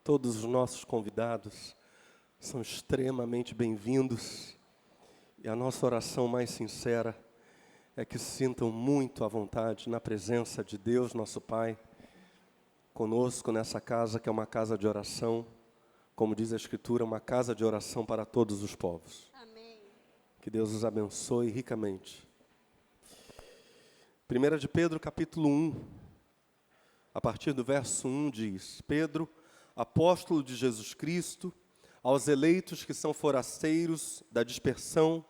Todos os nossos convidados são extremamente bem-vindos. E a nossa oração mais sincera é que se sintam muito à vontade na presença de Deus, nosso Pai, conosco nessa casa que é uma casa de oração, como diz a Escritura, uma casa de oração para todos os povos. Amém. Que Deus os abençoe ricamente. 1 de Pedro, capítulo 1, a partir do verso 1 diz: Pedro, apóstolo de Jesus Cristo, aos eleitos que são forasteiros da dispersão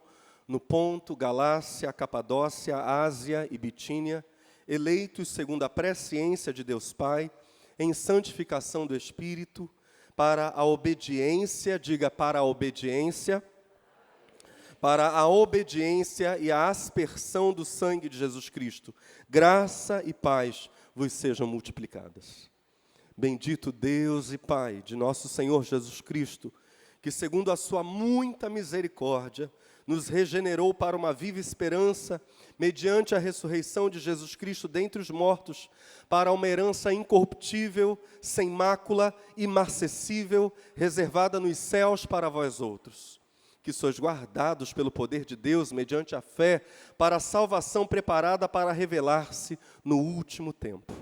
no Ponto, Galácia, Capadócia, Ásia e Bitínia, eleitos segundo a presciência de Deus Pai, em santificação do Espírito, para a obediência, diga para a obediência e a aspersão do sangue de Jesus Cristo. Graça e paz vos sejam multiplicadas. Bendito Deus e Pai de nosso Senhor Jesus Cristo, que segundo a sua muita misericórdia, nos regenerou para uma viva esperança, mediante a ressurreição de Jesus Cristo dentre os mortos, para uma herança incorruptível, sem mácula, imarcessível, reservada nos céus para vós outros, que sois guardados pelo poder de Deus, mediante a fé, para a salvação preparada para revelar-se no último tempo.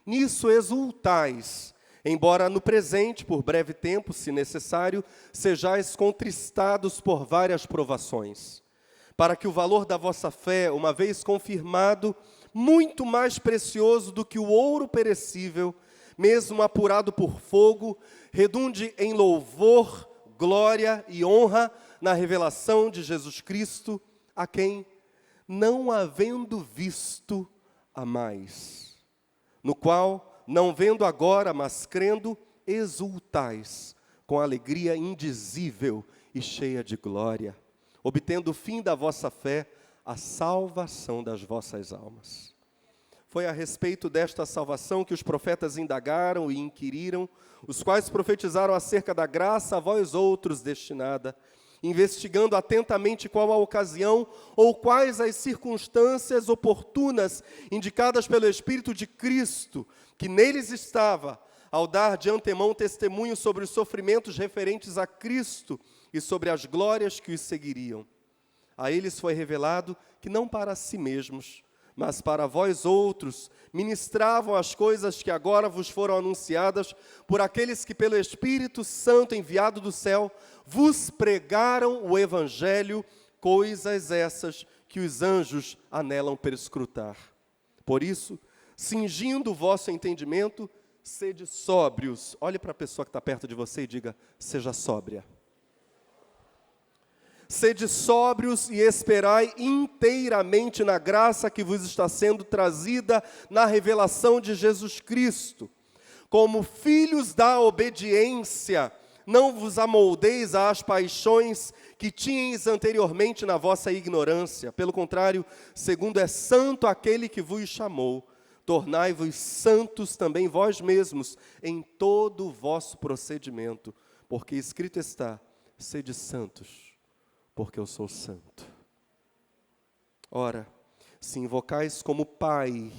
Nisso exultais, embora no presente, por breve tempo, se necessário, sejais contristados por várias provações, para que o valor da vossa fé, uma vez confirmado, muito mais precioso do que o ouro perecível, mesmo apurado por fogo, redunde em louvor, glória e honra na revelação de Jesus Cristo, a quem, não havendo visto, amais, no qual, não vendo agora, mas crendo, exultais, com alegria indizível e cheia de glória, obtendo o fim da vossa fé, a salvação das vossas almas. Foi a respeito desta salvação que os profetas indagaram e inquiriram, os quais profetizaram acerca da graça a vós outros destinada, investigando atentamente qual a ocasião ou quais as circunstâncias oportunas indicadas pelo Espírito de Cristo, que neles estava, ao dar de antemão testemunho sobre os sofrimentos referentes a Cristo e sobre as glórias que os seguiriam. A eles foi revelado que não para si mesmos, mas para vós outros, ministravam as coisas que agora vos foram anunciadas por aqueles que pelo Espírito Santo enviado do céu vos pregaram o Evangelho, coisas essas que os anjos anelam perscrutar. Por isso, cingindo o vosso entendimento, sede sóbrios. Olhe para a pessoa que está perto de você e diga: seja sóbria. Sede sóbrios e esperai inteiramente na graça que vos está sendo trazida na revelação de Jesus Cristo. Como filhos da obediência, não vos amoldeis às paixões que tinhais anteriormente na vossa ignorância. Pelo contrário, segundo é santo aquele que vos chamou, tornai-vos santos também vós mesmos em todo o vosso procedimento, porque escrito está: sede santos, porque eu sou santo. Ora, se invocais como Pai,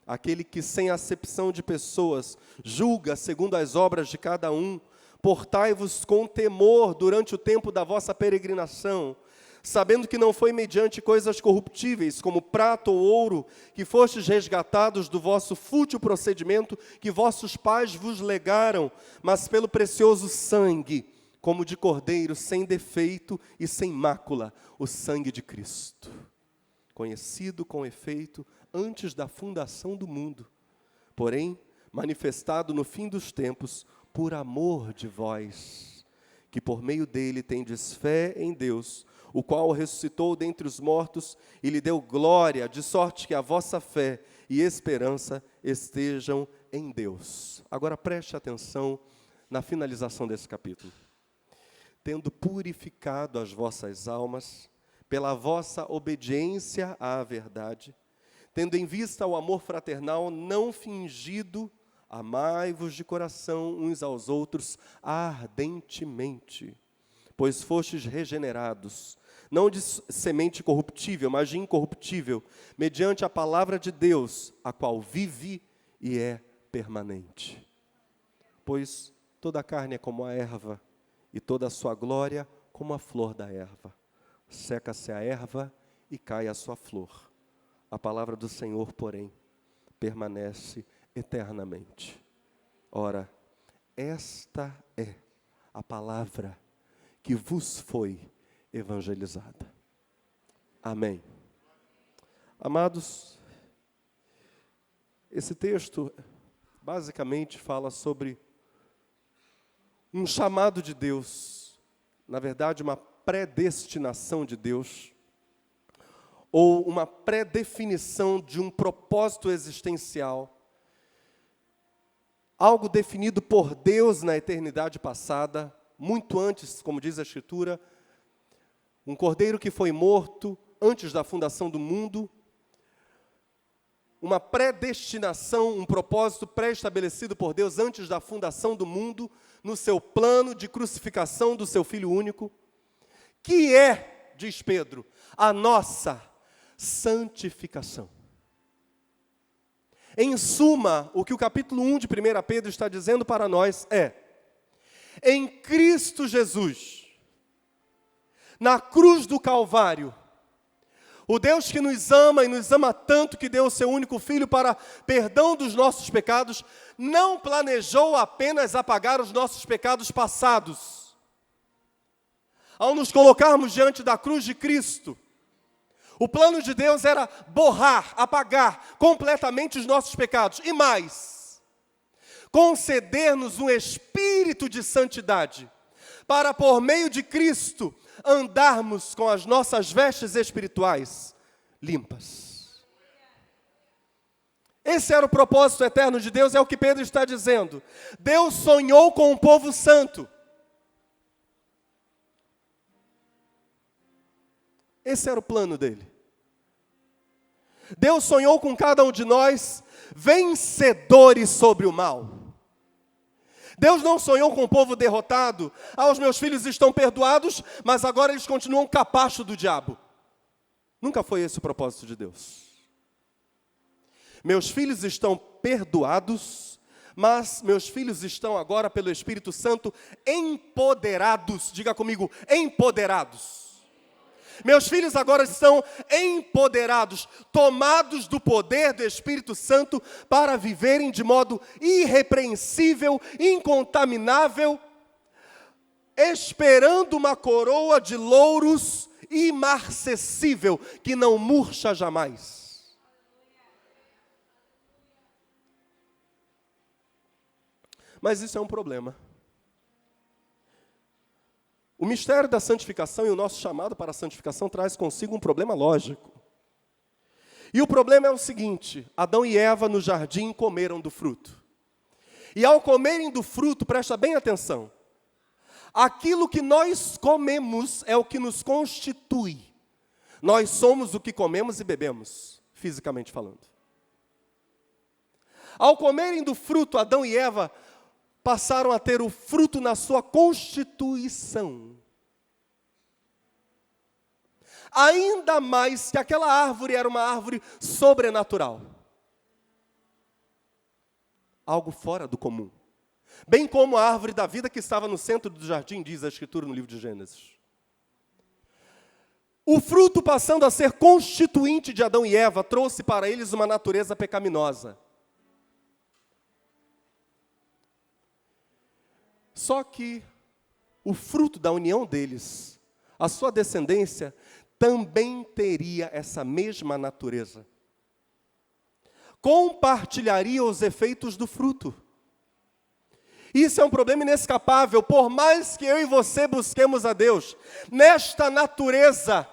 aquele que sem acepção de pessoas julga segundo as obras de cada um, portai-vos com temor durante o tempo da vossa peregrinação, sabendo que não foi mediante coisas corruptíveis, como prata ou ouro, que fostes resgatados do vosso fútil procedimento que vossos pais vos legaram, mas pelo precioso sangue, como de cordeiro, sem defeito e sem mácula, o sangue de Cristo, conhecido com efeito antes da fundação do mundo, porém manifestado no fim dos tempos, por amor de vós, que por meio dele tendes fé em Deus, o qual o ressuscitou dentre os mortos e lhe deu glória, de sorte que a vossa fé e esperança estejam em Deus. Agora preste atenção na finalização desse capítulo. Tendo purificado as vossas almas, pela vossa obediência à verdade, tendo em vista o amor fraternal não fingido, amai-vos de coração uns aos outros ardentemente, pois fostes regenerados, não de semente corruptível, mas de incorruptível, mediante a palavra de Deus, a qual vive e é permanente. Pois toda a carne é como a erva, e toda a sua glória como a flor da erva. Seca-se a erva e cai a sua flor. A palavra do Senhor, porém, permanece eternamente. Ora, esta é a palavra que vos foi evangelizada. Amém. Amados, esse texto basicamente fala sobre um chamado de Deus, na verdade uma predestinação de Deus, ou uma predefinição de um propósito existencial, algo definido por Deus na eternidade passada, muito antes, como diz a Escritura, um cordeiro que foi morto antes da fundação do mundo, uma predestinação, um propósito pré-estabelecido por Deus antes da fundação do mundo, no seu plano de crucificação do seu Filho único, que é, diz Pedro, a nossa santificação. Em suma, o que o capítulo 1 de 1 Pedro está dizendo para nós é: em Cristo Jesus, na cruz do Calvário, o Deus que nos ama e nos ama tanto que deu o seu único Filho para perdão dos nossos pecados, não planejou apenas apagar os nossos pecados passados. Ao nos colocarmos diante da cruz de Cristo, o plano de Deus era borrar, apagar completamente os nossos pecados. E mais, conceder-nos um espírito de santidade, para por meio de Cristo andarmos com as nossas vestes espirituais limpas. Esse era o propósito eterno de Deus, é o que Pedro está dizendo. Deus sonhou com um povo santo. Esse era o plano dele. Deus sonhou com cada um de nós vencedores sobre o mal. Deus não sonhou com o povo derrotado. Os meus filhos estão perdoados, mas agora eles continuam capacho do diabo. Nunca foi esse o propósito de Deus. Meus filhos estão perdoados, mas meus filhos estão agora pelo Espírito Santo empoderados. Diga comigo, empoderados. Meus filhos agora estão empoderados, tomados do poder do Espírito Santo para viverem de modo irrepreensível, incontaminável, esperando uma coroa de louros imarcessível, que não murcha jamais. Mas isso é um problema. O mistério da santificação e o nosso chamado para a santificação traz consigo um problema lógico. E o problema é o seguinte: Adão e Eva no jardim comeram do fruto. E ao comerem do fruto, presta bem atenção, aquilo que nós comemos é o que nos constitui. Nós somos o que comemos e bebemos, fisicamente falando. Ao comerem do fruto, Adão e Eva passaram a ter o fruto na sua constituição. Ainda mais que aquela árvore era uma árvore sobrenatural. Algo fora do comum. Bem como a árvore da vida que estava no centro do jardim, diz a Escritura no livro de Gênesis. O fruto, passando a ser constituinte de Adão e Eva, trouxe para eles uma natureza pecaminosa. Só que o fruto da união deles, a sua descendência, também teria essa mesma natureza. Compartilharia os efeitos do fruto. Isso é um problema inescapável, por mais que eu e você busquemos a Deus. Nesta natureza,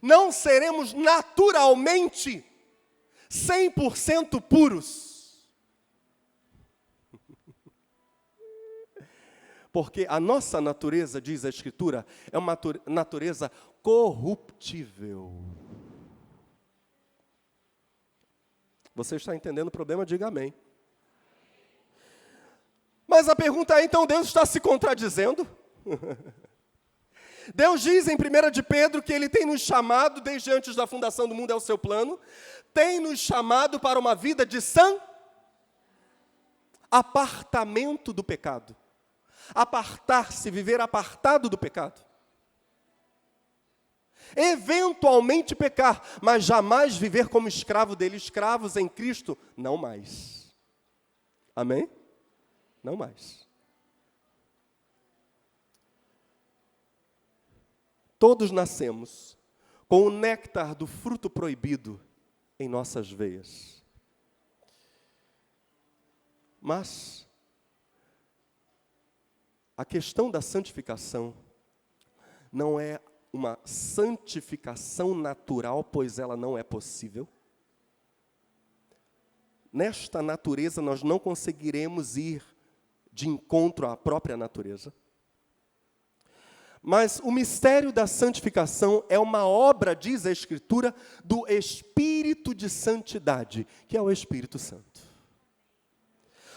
não seremos naturalmente 100% puros. Porque a nossa natureza, diz a Escritura, é uma natureza corruptível. Você está entendendo o problema? Diga amém. Mas a pergunta é, então, Deus está se contradizendo? Deus diz em 1 de Pedro que Ele tem nos chamado, desde antes da fundação do mundo, é o seu plano, tem nos chamado para uma vida de apartamento do pecado. apartar-se, viver apartado do pecado. Eventualmente pecar, mas jamais viver como escravo dele. Escravos em Cristo, não mais. Amém? Não mais. Todos nascemos com o néctar do fruto proibido em nossas veias. Mas a questão da santificação não é uma santificação natural, pois ela não é possível. Nesta natureza nós não conseguiremos ir de encontro à própria natureza. Mas o mistério da santificação é uma obra, diz a Escritura, do Espírito de Santidade, que é o Espírito Santo.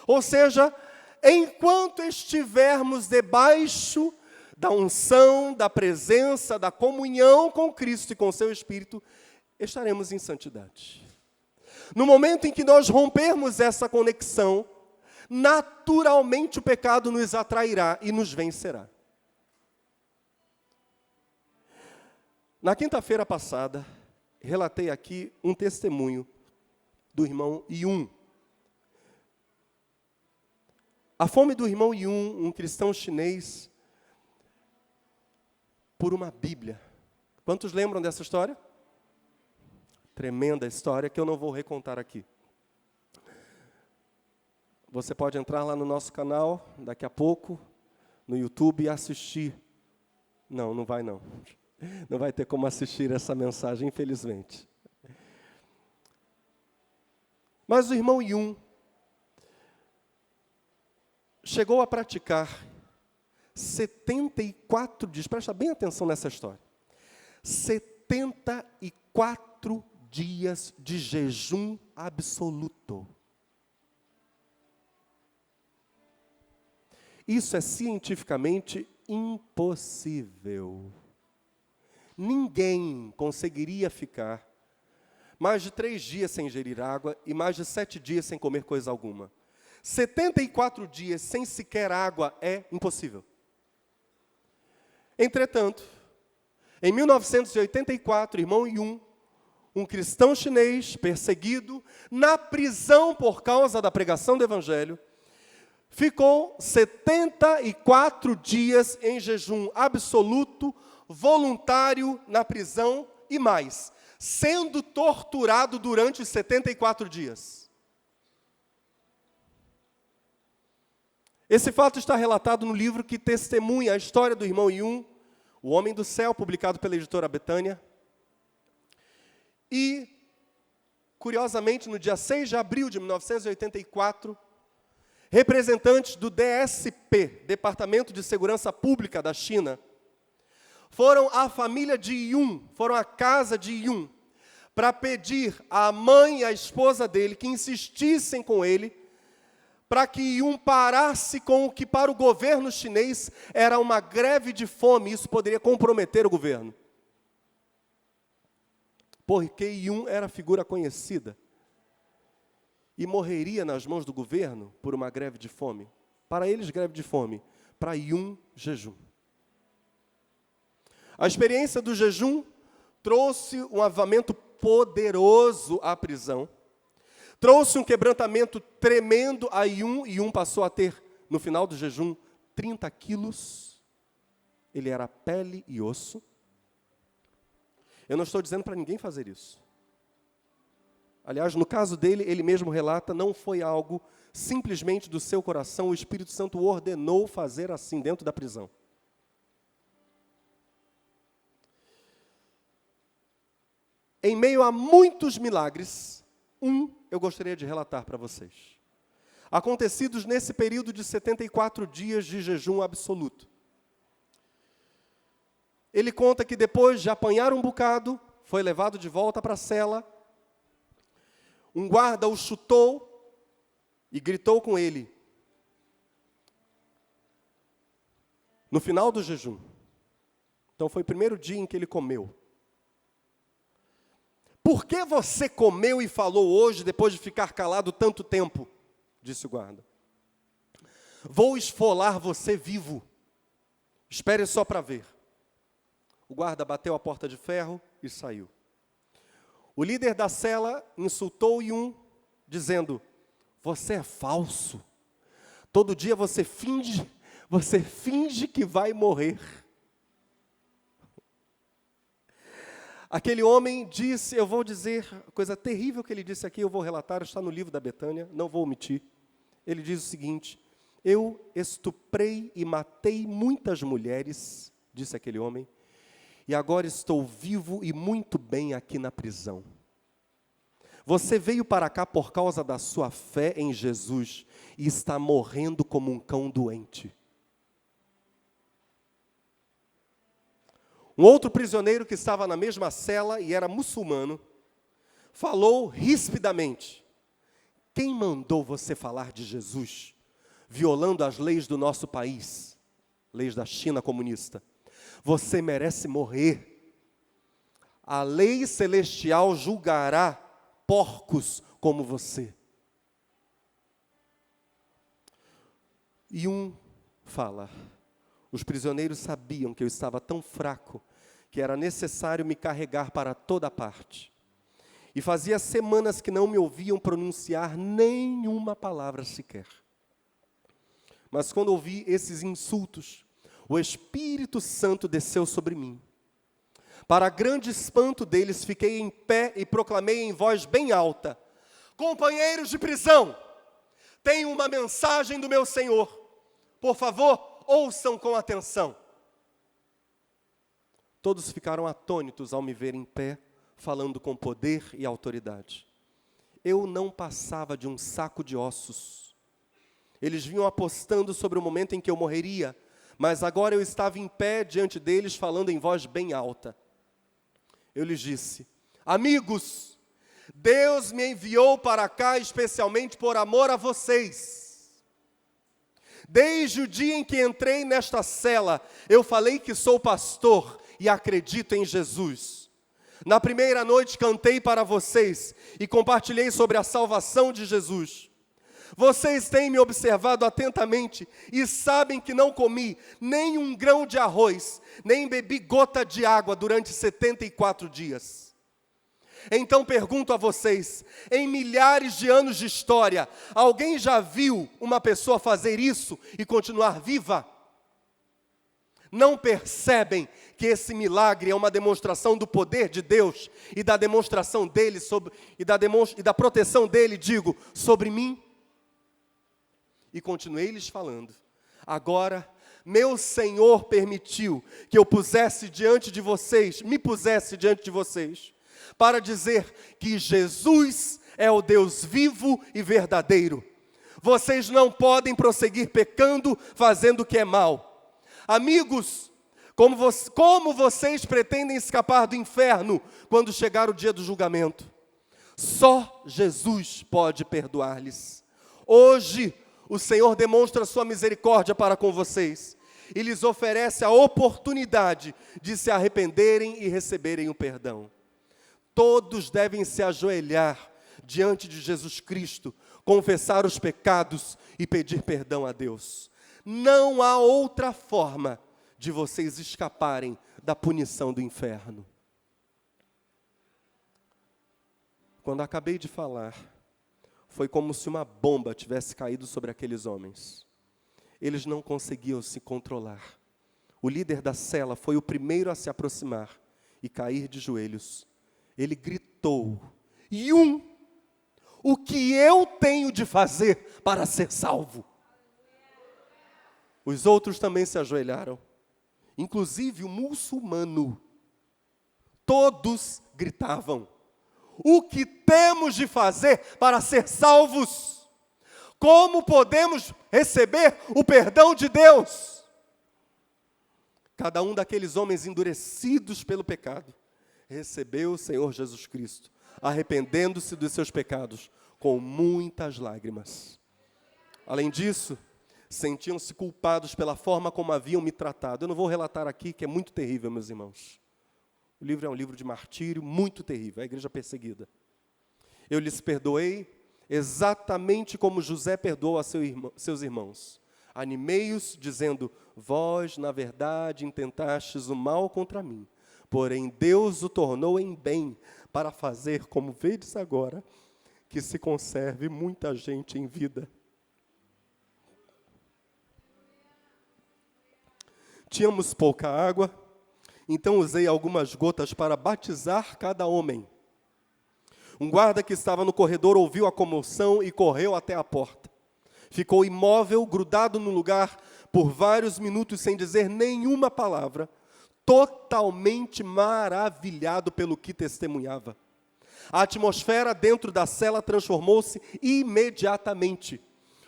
Ou seja, enquanto estivermos debaixo da unção, da presença, da comunhão com Cristo e com seu Espírito, estaremos em santidade. No momento em que nós rompermos essa conexão, naturalmente o pecado nos atrairá e nos vencerá. Na quinta-feira passada, relatei aqui um testemunho do irmão Yun. A fome do irmão Yun, um cristão chinês, por uma Bíblia. Quantos lembram dessa história? Tremenda história que eu não vou recontar aqui. Você pode entrar lá no nosso canal, daqui a pouco, no YouTube e assistir. Não vai não. Não vai ter como assistir essa mensagem, infelizmente. Mas o irmão Yun chegou a praticar 74 dias, presta bem atenção nessa história, 74 dias de jejum absoluto. Isso é cientificamente impossível. Ninguém conseguiria ficar mais de 3 dias sem ingerir água e mais de 7 dias sem comer coisa alguma. 74 dias sem sequer água é impossível. Entretanto, em 1984, irmão Yun, um cristão chinês perseguido, na prisão por causa da pregação do Evangelho, ficou 74 dias em jejum absoluto, voluntário na prisão e mais, sendo torturado durante os 74 dias. Esse fato está relatado no livro que testemunha a história do irmão Yun, O Homem do Céu, publicado pela editora Betânia. E, curiosamente, no dia 6 de abril de 1984, representantes do DSP, Departamento de Segurança Pública da China, foram à família de Yun, foram à casa de Yun, para pedir à mãe e à esposa dele que insistissem com ele, para que Yun parasse com o que para o governo chinês era uma greve de fome, isso poderia comprometer o governo. Porque Yun era figura conhecida e morreria nas mãos do governo por uma greve de fome. Para eles, greve de fome. Para Yun, jejum. A experiência do jejum trouxe um avivamento poderoso à prisão. Trouxe um quebrantamento tremendo a Yun. Yun passou a ter, no final do jejum, 30 quilos. Ele era pele e osso. Eu não estou dizendo para ninguém fazer isso. Aliás, no caso dele, ele mesmo relata, não foi algo simplesmente do seu coração, o Espírito Santo o ordenou fazer assim dentro da prisão. Em meio a muitos milagres, eu gostaria de relatar para vocês. Acontecidos nesse período de 74 dias de jejum absoluto. Ele conta que depois de apanhar um bocado, foi levado de volta para a cela. Um guarda o chutou e gritou com ele. No final do jejum. Então foi o primeiro dia em que ele comeu. Por que você comeu e falou hoje, depois de ficar calado tanto tempo? Disse o guarda. Vou esfolar você vivo. Espere só para ver. O guarda bateu a porta de ferro e saiu. O líder da cela insultou Yun, dizendo: você é falso. Todo dia você finge que vai morrer. Aquele homem disse, eu vou dizer, a coisa terrível que ele disse aqui, eu vou relatar, está no livro da Betânia, não vou omitir. Ele diz o seguinte: eu estuprei e matei muitas mulheres, disse aquele homem, e agora estou vivo e muito bem aqui na prisão. Você veio para cá por causa da sua fé em Jesus e está morrendo como um cão doente. Um outro prisioneiro que estava na mesma cela e era muçulmano, falou rispidamente: quem mandou você falar de Jesus, violando as leis do nosso país, leis da China comunista? Você merece morrer. A lei celestial julgará porcos como você. E fala: os prisioneiros sabiam que eu estava tão fraco que era necessário me carregar para toda parte. E fazia semanas que não me ouviam pronunciar nenhuma palavra sequer. Mas quando ouvi esses insultos, o Espírito Santo desceu sobre mim. Para grande espanto deles, fiquei em pé e proclamei em voz bem alta: companheiros de prisão, tenho uma mensagem do meu Senhor. Por favor, ouçam com atenção. Todos ficaram atônitos ao me ver em pé, falando com poder e autoridade. Eu não passava de um saco de ossos. Eles vinham apostando sobre o momento em que eu morreria, mas agora eu estava em pé diante deles, falando em voz bem alta. Eu lhes disse: amigos, Deus me enviou para cá especialmente por amor a vocês. Desde o dia em que entrei nesta cela, eu falei que sou pastor e acredito em Jesus. Na primeira noite cantei para vocês e compartilhei sobre a salvação de Jesus. Vocês têm me observado atentamente e sabem que não comi nem um grão de arroz, nem bebi gota de água durante 74 dias. Então pergunto a vocês, em milhares de anos de história, alguém já viu uma pessoa fazer isso e continuar viva? Não percebem que esse milagre é uma demonstração do poder de Deus e da demonstração dele e da proteção dele, sobre mim? E continuei lhes falando: agora, meu Senhor permitiu que eu me pusesse diante de vocês, para dizer que Jesus é o Deus vivo e verdadeiro. Vocês não podem prosseguir pecando, fazendo o que é mal. Amigos, como vocês pretendem escapar do inferno quando chegar o dia do julgamento? Só Jesus pode perdoar-lhes. Hoje, o Senhor demonstra sua misericórdia para com vocês e lhes oferece a oportunidade de se arrependerem e receberem o perdão. Todos devem se ajoelhar diante de Jesus Cristo, confessar os pecados e pedir perdão a Deus. Não há outra forma de vocês escaparem da punição do inferno. Quando acabei de falar, foi como se uma bomba tivesse caído sobre aqueles homens. Eles não conseguiam se controlar. O líder da cela foi o primeiro a se aproximar e cair de joelhos. Ele gritou: o que eu tenho de fazer para ser salvo? Os outros também se ajoelharam, inclusive o muçulmano. Todos gritavam: o que temos de fazer para ser salvos? Como podemos receber o perdão de Deus? Cada um daqueles homens endurecidos pelo pecado recebeu o Senhor Jesus Cristo, arrependendo-se dos seus pecados com muitas lágrimas. Além disso, sentiam-se culpados pela forma como haviam me tratado. Eu não vou relatar aqui, que é muito terrível, meus irmãos. O livro é um livro de martírio muito terrível, a igreja perseguida. Eu lhes perdoei exatamente como José perdoou a seus irmãos. Animei-os, dizendo: vós, na verdade, intentastes o mal contra mim, porém Deus o tornou em bem, para fazer, como vedes agora, que se conserve muita gente em vida. Tínhamos pouca água, então usei algumas gotas para batizar cada homem. Um guarda que estava no corredor ouviu a comoção e correu até a porta. Ficou imóvel, grudado no lugar, por vários minutos sem dizer nenhuma palavra, totalmente maravilhado pelo que testemunhava. A atmosfera dentro da cela transformou-se imediatamente.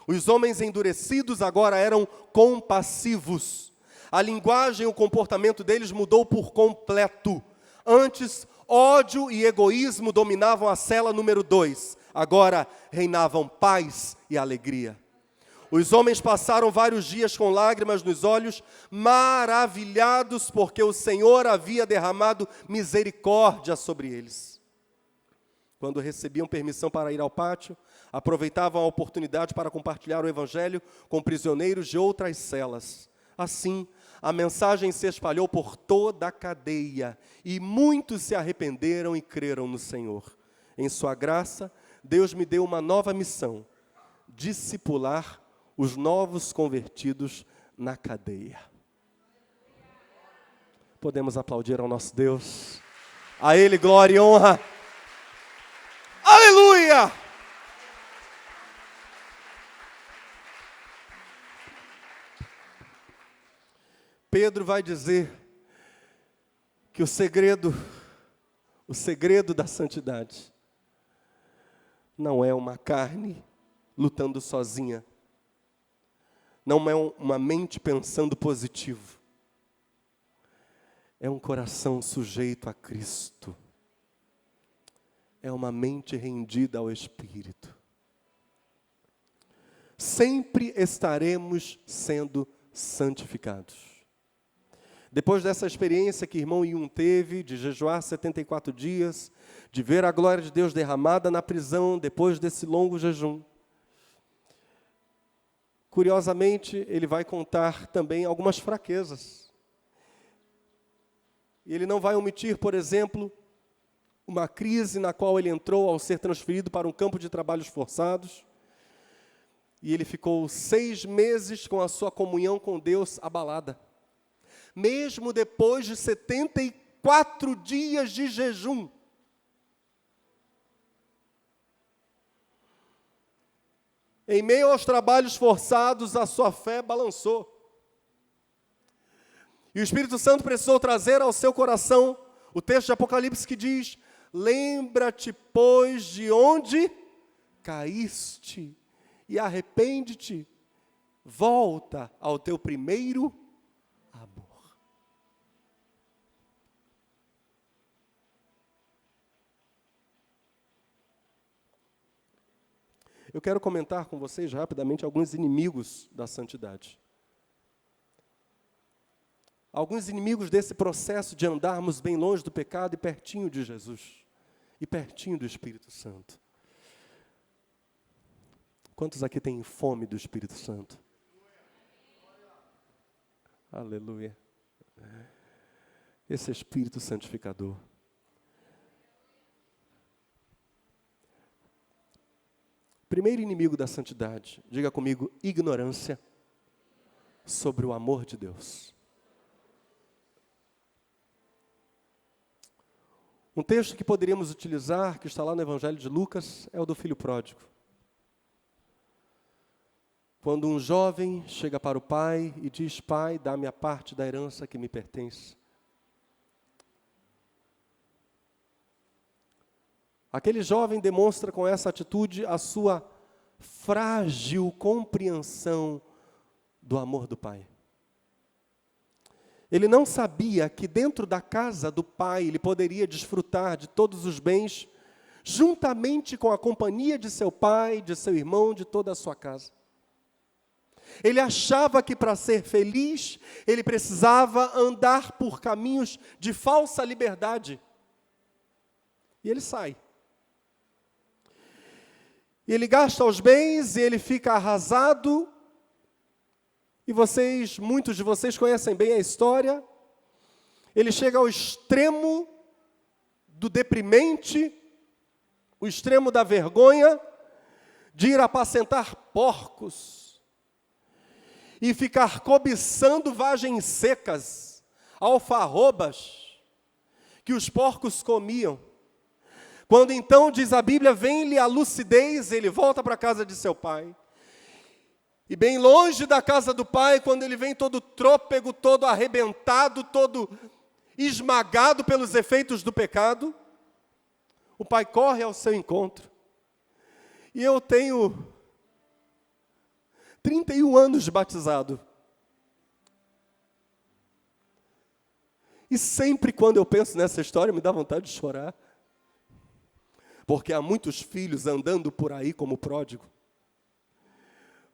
Os homens endurecidos agora eram compassivos. A linguagem e o comportamento deles mudou por completo. Antes, ódio e egoísmo dominavam a cela número 2. Agora, reinavam paz e alegria. Os homens passaram vários dias com lágrimas nos olhos, maravilhados porque o Senhor havia derramado misericórdia sobre eles. Quando recebiam permissão para ir ao pátio, aproveitavam a oportunidade para compartilhar o Evangelho com prisioneiros de outras celas. Assim, a mensagem se espalhou por toda a cadeia e muitos se arrependeram e creram no Senhor. Em sua graça, Deus me deu uma nova missão: discipular os novos convertidos na cadeia. Podemos aplaudir ao nosso Deus. A Ele glória e honra. Aleluia! Pedro vai dizer que o segredo da santidade não é uma carne lutando sozinha, não é uma mente pensando positivo, é um coração sujeito a Cristo, é uma mente rendida ao Espírito. Sempre estaremos sendo santificados. Depois dessa experiência que o irmão Yun teve, de jejuar 74 dias, de ver a glória de Deus derramada na prisão, depois desse longo jejum, curiosamente, ele vai contar também algumas fraquezas. E ele não vai omitir, por exemplo, uma crise na qual ele entrou ao ser transferido para um campo de trabalhos forçados, e ele ficou 6 meses com a sua comunhão com Deus abalada. Mesmo depois de 74 dias de jejum. Em meio aos trabalhos forçados, a sua fé balançou. E o Espírito Santo precisou trazer ao seu coração o texto de Apocalipse que diz: lembra-te, pois, de onde caíste, e arrepende-te, volta ao teu primeiro amor. Eu quero comentar com vocês rapidamente alguns inimigos da santidade. Alguns inimigos desse processo de andarmos bem longe do pecado e pertinho de Jesus. E pertinho do Espírito Santo. Quantos aqui têm fome do Espírito Santo? Aleluia. Esse Espírito santificador. Primeiro inimigo da santidade, diga comigo: ignorância sobre o amor de Deus. Um texto que poderíamos utilizar, que está lá no Evangelho de Lucas, é o do filho pródigo. Quando um jovem chega para o pai e diz: pai, dá-me a parte da herança que me pertence. Aquele jovem demonstra com essa atitude a sua frágil compreensão do amor do pai. Ele não sabia que dentro da casa do pai ele poderia desfrutar de todos os bens, juntamente com a companhia de seu pai, de seu irmão, de toda a sua casa. Ele achava que para ser feliz, ele precisava andar por caminhos de falsa liberdade. E ele sai. E ele gasta os bens e ele fica arrasado, E muitos de vocês conhecem bem a história. Ele chega ao extremo do deprimente, o extremo da vergonha, de ir apacentar porcos e ficar cobiçando vagens secas, alfarrobas, que os porcos comiam. Quando então, diz a Bíblia, vem-lhe a lucidez, ele volta para a casa de seu pai. E bem longe da casa do pai, quando ele vem todo trôpego, todo arrebentado, todo esmagado pelos efeitos do pecado, o pai corre ao seu encontro. E eu tenho 31 anos de batizado. E sempre quando eu penso nessa história, me dá vontade de chorar. Porque há muitos filhos andando por aí como pródigo,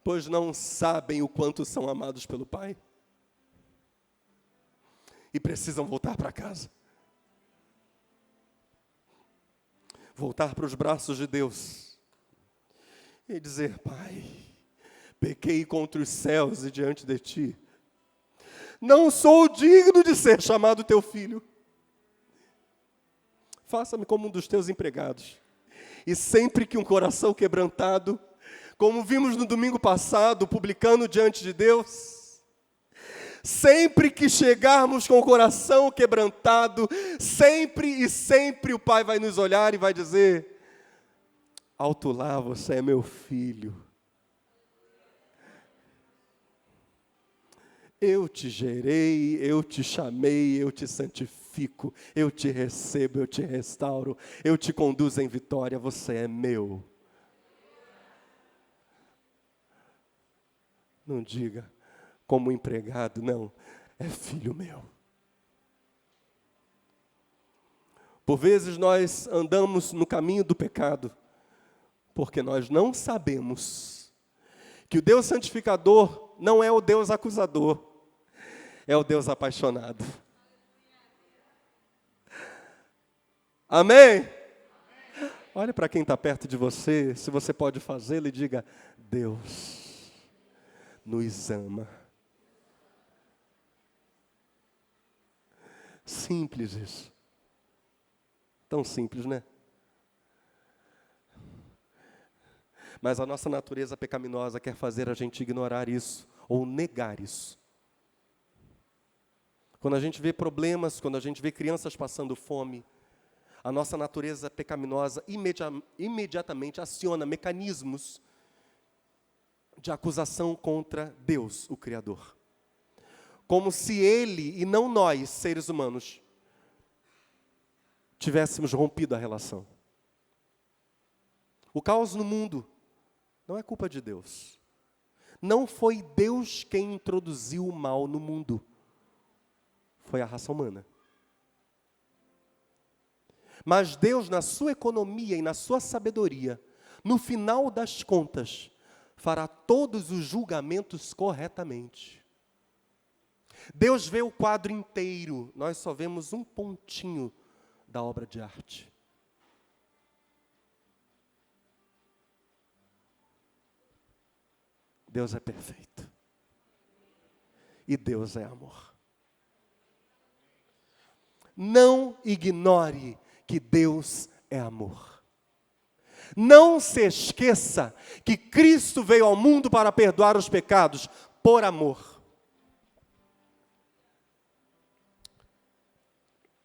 pois não sabem o quanto são amados pelo pai. E precisam voltar para casa. Voltar para os braços de Deus. E dizer, pai, pequei contra os céus e diante de ti. Não sou digno de ser chamado teu filho. Faça-me como um dos teus empregados. E sempre que um coração quebrantado, como vimos no domingo passado, publicando diante de Deus, sempre que chegarmos com o coração quebrantado, sempre o Pai vai nos olhar e vai dizer, alto lá, você é meu filho. Eu te gerei, eu te chamei, eu te santifico, eu te recebo, eu te restauro, eu te conduzo em vitória, você é meu. Não diga como empregado, não, é filho meu. Por vezes nós andamos no caminho do pecado, porque nós não sabemos que o Deus santificador não é o Deus acusador, é o Deus apaixonado. Amém? Olhe para quem está perto de você, se você pode fazê-lo, e diga, Deus nos ama. Simples isso. Tão simples, né? Mas a nossa natureza pecaminosa quer fazer a gente ignorar isso, ou negar isso. Quando a gente vê problemas, quando a gente vê crianças passando fome, a nossa natureza pecaminosa imediatamente aciona mecanismos de acusação contra Deus, o Criador. Como se Ele, e não nós, seres humanos, tivéssemos rompido a relação. O caos no mundo não é culpa de Deus. Não foi Deus quem introduziu o mal no mundo. Foi a raça humana. Mas Deus, na sua economia e na sua sabedoria, no final das contas, fará todos os julgamentos corretamente. Deus vê o quadro inteiro, nós só vemos um pontinho da obra de arte. Deus é perfeito. E Deus é amor. Não ignore que Deus é amor. Não se esqueça que Cristo veio ao mundo para perdoar os pecados por amor.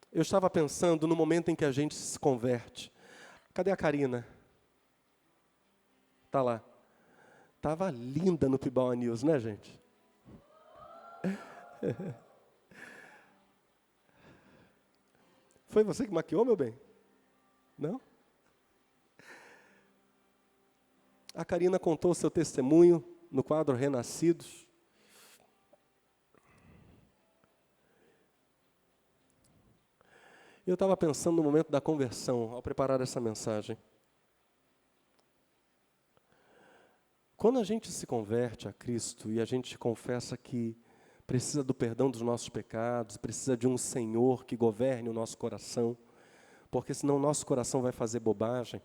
Eu estava pensando no momento em que a gente se converte. Cadê a Karina? Está lá. Estava linda no Pibauá News, né, gente? Foi você que maquiou, meu bem? Não? A Karina contou o seu testemunho no quadro Renascidos. Eu estava pensando no momento da conversão, ao preparar essa mensagem. Quando a gente se converte a Cristo e a gente confessa que precisa do perdão dos nossos pecados, precisa de um Senhor que governe o nosso coração, porque senão o nosso coração vai fazer bobagem.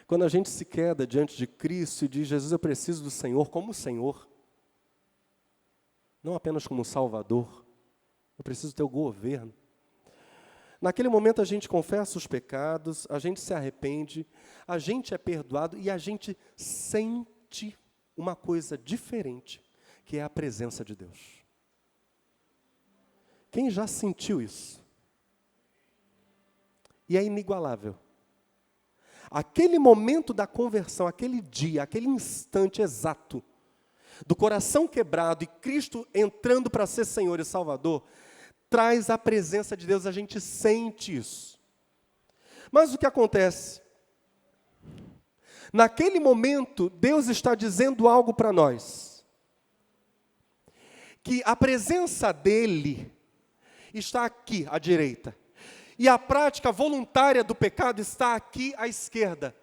Quando a gente se queda diante de Cristo e diz, Jesus, eu preciso do Senhor como Senhor, não apenas como Salvador, eu preciso ter o governo. Naquele momento a gente confessa os pecados, a gente se arrepende, a gente é perdoado e a gente sente uma coisa diferente, que é a presença de Deus. Quem já sentiu isso? E é inigualável. Aquele momento da conversão, aquele dia, aquele instante exato, do coração quebrado e Cristo entrando para ser Senhor e Salvador, traz a presença de Deus, a gente sente isso. Mas o que acontece? Naquele momento, Deus está dizendo algo para nós. Que a presença dEle está aqui à direita. E a prática voluntária do pecado está aqui à esquerda.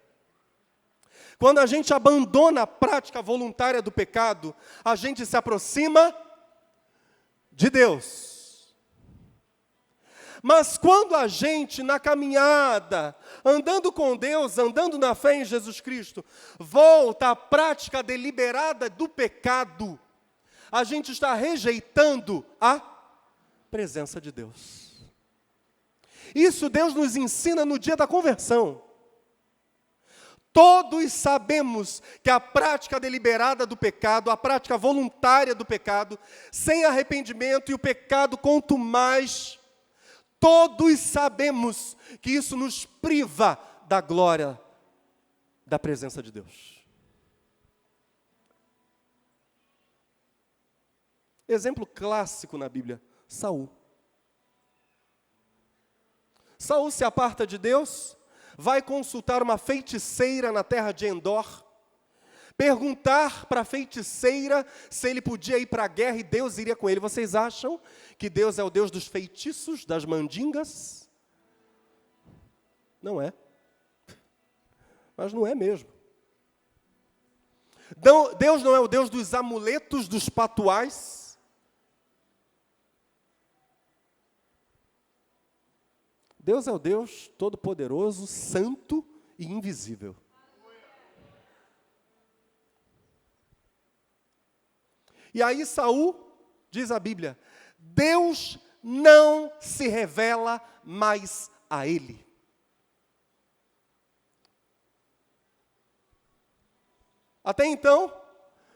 Quando a gente abandona a prática voluntária do pecado, a gente se aproxima de Deus. Mas quando a gente, na caminhada, andando com Deus, andando na fé em Jesus Cristo, volta à prática deliberada do pecado, a gente está rejeitando a presença de Deus. Isso Deus nos ensina no dia da conversão. Todos sabemos que a prática deliberada do pecado, a prática voluntária do pecado, sem arrependimento e o pecado quanto mais, todos sabemos que isso nos priva da glória da presença de Deus. Exemplo clássico na Bíblia, Saul. Saul se aparta de Deus, vai consultar uma feiticeira na terra de Endor, perguntar para a feiticeira se ele podia ir para a guerra e Deus iria com ele. Vocês acham que Deus é o Deus dos feitiços, das mandingas? Não é. Mas não é mesmo. Deus não é o Deus dos amuletos, dos patuais. Deus é o Deus todo-poderoso, santo e invisível. E aí Saul, diz a Bíblia, Deus não se revela mais a ele. Até então,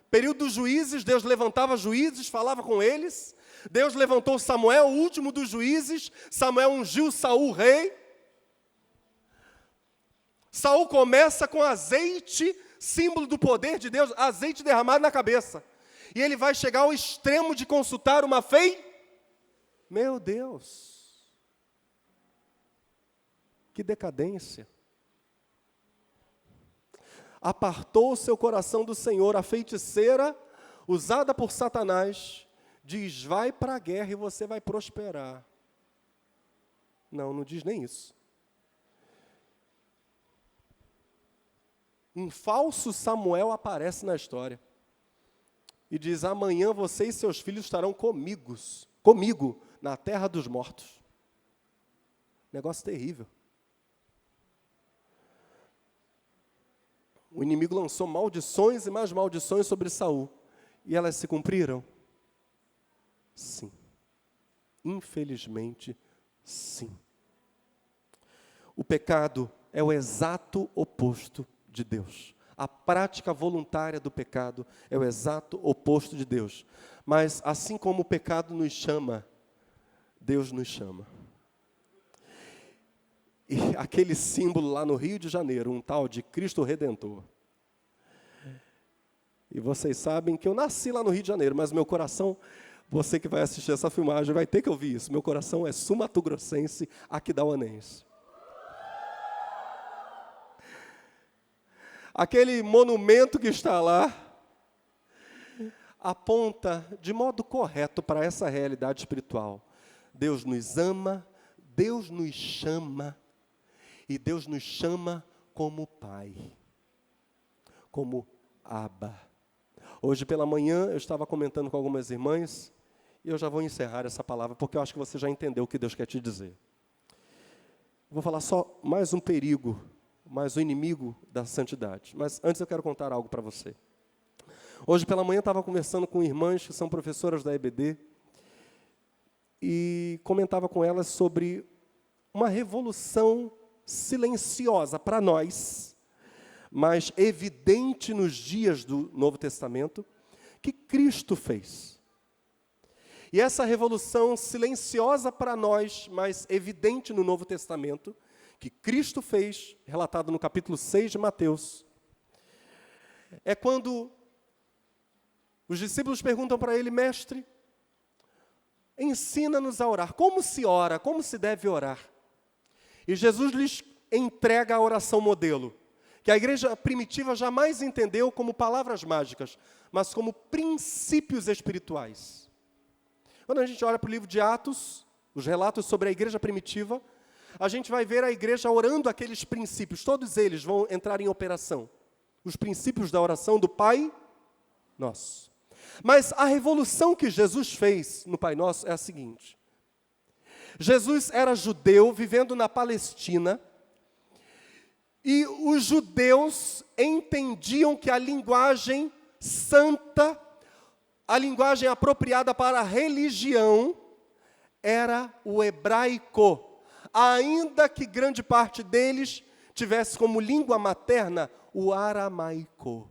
período dos juízes, Deus levantava juízes, falava com eles. Deus levantou Samuel, o último dos juízes. Samuel ungiu Saul rei. Saul começa com azeite, símbolo do poder de Deus, azeite derramado na cabeça. E ele vai chegar ao extremo de consultar uma fei. Meu Deus! Que decadência! Apartou o seu coração do Senhor, a feiticeira, usada por Satanás, diz, vai para a guerra e você vai prosperar. Não, não diz nem isso. Um falso Samuel aparece na história. E diz, amanhã você e seus filhos estarão comigo, na terra dos mortos. Negócio terrível. O inimigo lançou maldições e mais maldições sobre Saul. E elas se cumpriram? Sim. Infelizmente, sim. O pecado é o exato oposto de Deus. A prática voluntária do pecado é o exato oposto de Deus. Mas assim como o pecado nos chama, Deus nos chama. E aquele símbolo lá no Rio de Janeiro, um tal de Cristo Redentor. E vocês sabem que eu nasci lá no Rio de Janeiro, mas meu coração, você que vai assistir essa filmagem vai ter que ouvir isso. Meu coração é sul-mato-grossense, aquidauanense. Aquele monumento que está lá aponta de modo correto para essa realidade espiritual. Deus nos ama, Deus nos chama, e Deus nos chama como Pai, como Abba. Hoje pela manhã eu estava comentando com algumas irmãs, e eu já vou encerrar essa palavra, porque eu acho que você já entendeu o que Deus quer te dizer. Vou falar só mais um perigo, mais um inimigo da santidade. Mas antes eu quero contar algo para você. Hoje pela manhã estava conversando com irmãs que são professoras da EBD e comentava com elas sobre uma revolução silenciosa para nós, mas evidente nos dias do Novo Testamento, que Cristo fez. E essa revolução silenciosa para nós, mas evidente no Novo Testamento, que Cristo fez, relatado no capítulo 6 de Mateus, é quando os discípulos perguntam para ele: mestre, ensina-nos a orar. Como se ora? Como se deve orar? E Jesus lhes entrega a oração modelo, que a igreja primitiva jamais entendeu como palavras mágicas, mas como princípios espirituais. Quando a gente olha para o livro de Atos, os relatos sobre a igreja primitiva, a gente vai ver a igreja orando aqueles princípios, todos eles vão entrar em operação. Os princípios da oração do Pai Nosso. Mas a revolução que Jesus fez no Pai Nosso é a seguinte: Jesus era judeu, vivendo na Palestina, e os judeus entendiam que a linguagem santa, a linguagem apropriada para a religião, era o hebraico, ainda que grande parte deles tivesse como língua materna o aramaico.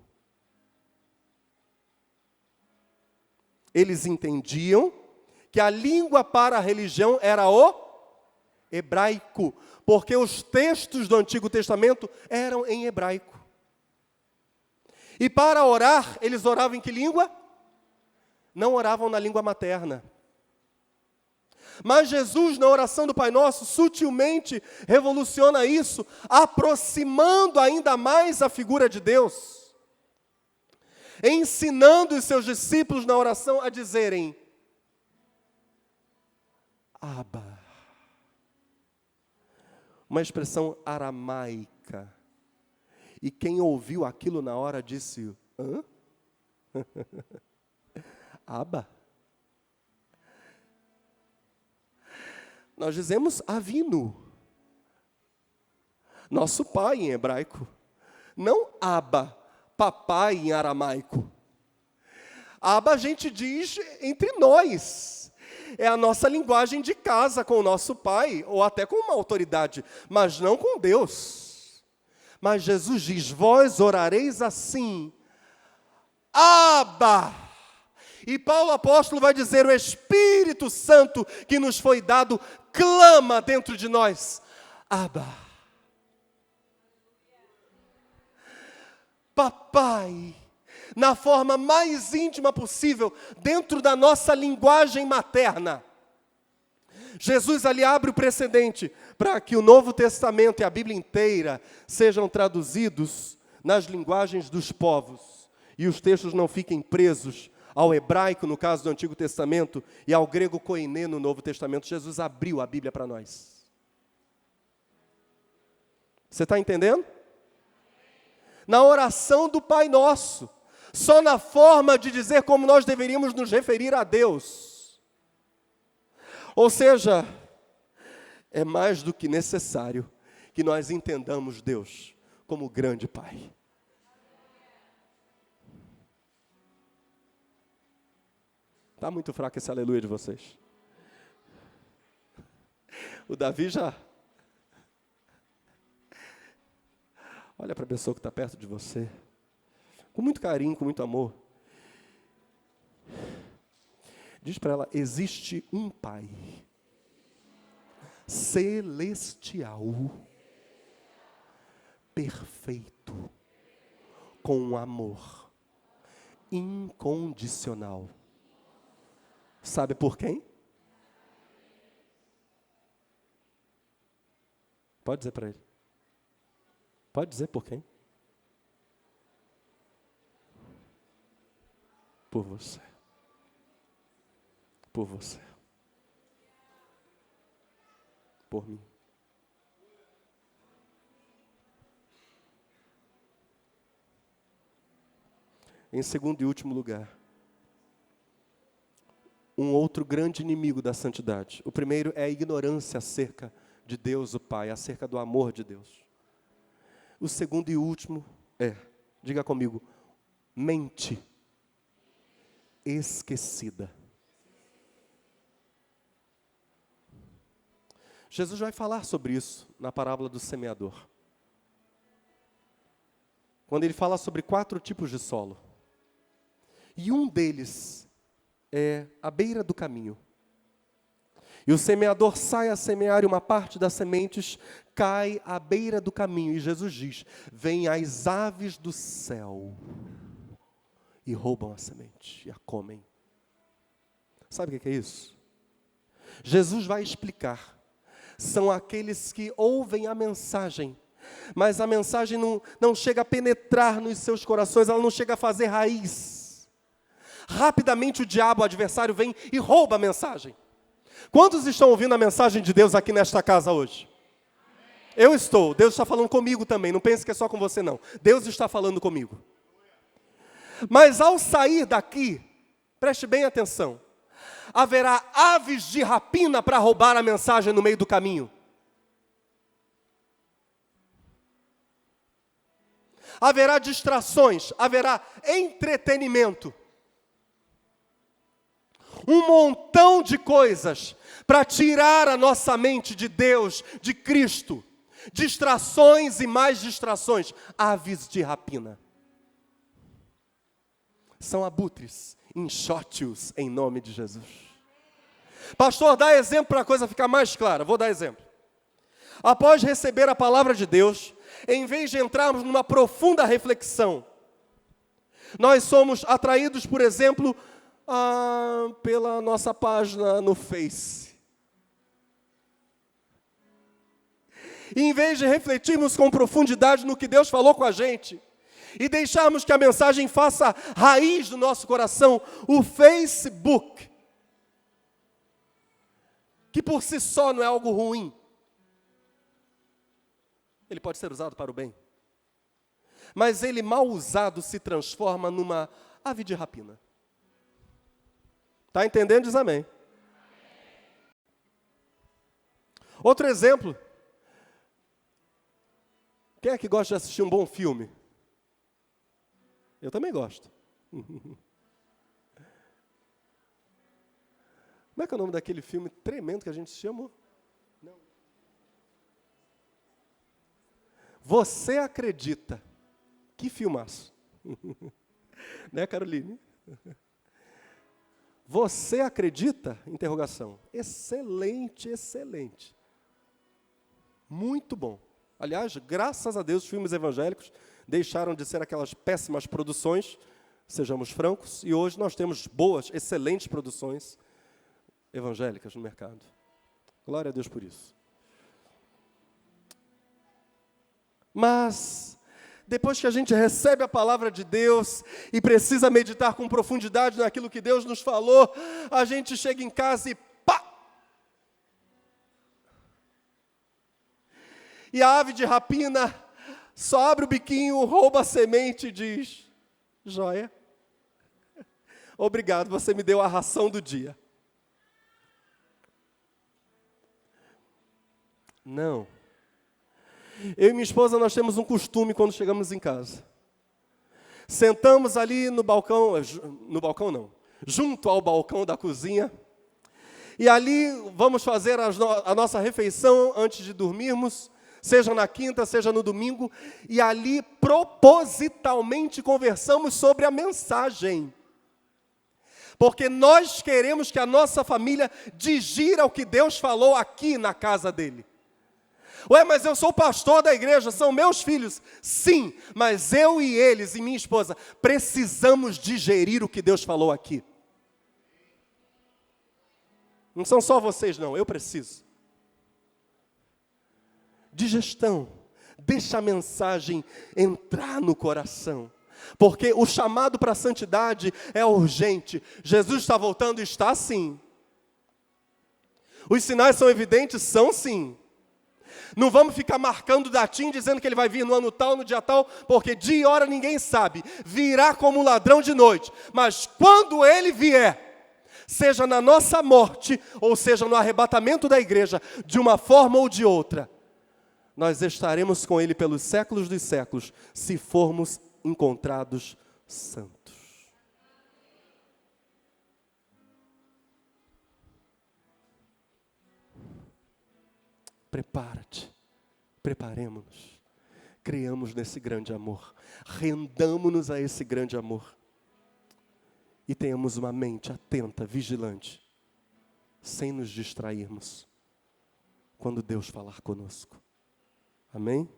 Eles entendiam que a língua para a religião era o hebraico, porque os textos do Antigo Testamento eram em hebraico. E para orar, eles oravam em que língua? Não oravam na língua materna. Mas Jesus, na oração do Pai Nosso, sutilmente revoluciona isso, aproximando ainda mais a figura de Deus, ensinando os seus discípulos na oração a dizerem: Abba. Uma expressão aramaica. E quem ouviu aquilo na hora disse: hã? Abba. Nós dizemos Avinu, nosso pai em hebraico. Não Abba, papai em aramaico. Abba a gente diz entre nós. É a nossa linguagem de casa com o nosso pai, ou até com uma autoridade, mas não com Deus. Mas Jesus diz: vós orareis assim, Abba. E Paulo apóstolo vai dizer: o Espírito Santo que nos foi dado clama dentro de nós, Abba. Papai, na forma mais íntima possível, dentro da nossa linguagem materna. Jesus ali abre o precedente para que o Novo Testamento e a Bíblia inteira sejam traduzidos nas linguagens dos povos, e os textos não fiquem presos ao hebraico, no caso do Antigo Testamento, e ao grego koiné no Novo Testamento. Jesus abriu a Bíblia para nós. Você está entendendo? Na oração do Pai Nosso, só na forma de dizer como nós deveríamos nos referir a Deus. Ou seja, é mais do que necessário que nós entendamos Deus como grande Pai. Está muito fraco esse aleluia de vocês. O Davi já... Olha para a pessoa que está perto de você, com muito carinho, com muito amor. Diz para ela: existe um Pai celestial, perfeito, com amor incondicional. Sabe por quem? Pode dizer para ele. Pode dizer por quem? Por você. Por você. Por mim. Em segundo e último lugar, um outro grande inimigo da santidade. O primeiro é a ignorância acerca de Deus o Pai, acerca do amor de Deus. O segundo e último é, diga comigo, mente esquecida. Jesus vai falar sobre isso na parábola do semeador. Quando ele fala sobre 4 tipos de solo. E um deles é a beira do caminho. E o semeador sai a semear e uma parte das sementes cai à beira do caminho. E Jesus diz, vêm as aves do céu e roubam a semente e a comem. Sabe o que é isso? Jesus vai explicar. São aqueles que ouvem a mensagem, mas a mensagem não chega a penetrar nos seus corações, ela não chega a fazer raiz. Rapidamente o diabo, o adversário, vem e rouba a mensagem. Quantos estão ouvindo a mensagem de Deus aqui nesta casa hoje? Eu estou, Deus está falando comigo também, não pense que é só com você não. Deus está falando comigo. Mas ao sair daqui, preste bem atenção, haverá aves de rapina para roubar a mensagem no meio do caminho. Haverá distrações, haverá entretenimento. Um montão de coisas para tirar a nossa mente de Deus, de Cristo. Distrações e mais distrações. Aves de rapina. São abutres, enxote-os em nome de Jesus. Pastor, dá exemplo para a coisa ficar mais clara. Vou dar exemplo. Após receber a palavra de Deus, em vez de entrarmos numa profunda reflexão, nós somos atraídos, por exemplo, pela nossa página no Face. E em vez de refletirmos com profundidade no que Deus falou com a gente, e deixarmos que a mensagem faça raiz do nosso coração, o Facebook, que por si só não é algo ruim, ele pode ser usado para o bem, mas ele mal usado se transforma numa ave de rapina. Está entendendo? Diz amém. Outro exemplo. Quem é que gosta de assistir um bom filme? Eu também gosto. Como é que é o nome daquele filme tremendo que a gente chama? Não. Você acredita? Que filmaço. Né, Caroline? Você acredita? Interrogação. Excelente, excelente. Muito bom. Aliás, graças a Deus, os filmes evangélicos deixaram de ser aquelas péssimas produções, sejamos francos, e hoje nós temos boas, excelentes produções evangélicas no mercado. Glória a Deus por isso. Mas, depois que a gente recebe a palavra de Deus e precisa meditar com profundidade naquilo que Deus nos falou, a gente chega em casa e pá! E a ave de rapina só abre o biquinho, rouba a semente e diz, joia, obrigado, você me deu a ração do dia. Não. Eu e minha esposa, nós temos um costume quando chegamos em casa. Sentamos ali no balcão não, junto ao balcão da cozinha, e ali vamos fazer a nossa refeição antes de dormirmos, seja na quinta, seja no domingo, e ali propositalmente conversamos sobre a mensagem. Porque nós queremos que a nossa família digira o que Deus falou aqui na casa dele. Ué, mas eu sou pastor da igreja, são meus filhos. Sim, mas eu e eles e minha esposa precisamos digerir o que Deus falou aqui. Não são só vocês não, eu preciso. Digestão, deixa a mensagem entrar no coração. Porque o chamado para a santidade é urgente. Jesus está voltando? Está sim. Os sinais são evidentes? São sim. Não vamos ficar marcando datinho, dizendo que ele vai vir no ano tal, no dia tal, porque dia e hora ninguém sabe. Virá como um ladrão de noite. Mas quando ele vier, seja na nossa morte, ou seja no arrebatamento da igreja, de uma forma ou de outra, nós estaremos com ele pelos séculos dos séculos, se formos encontrados santos. Prepara-te, preparemo-nos, criamos nesse grande amor, rendamo-nos a esse grande amor e tenhamos uma mente atenta, vigilante, sem nos distrairmos quando Deus falar conosco. Amém?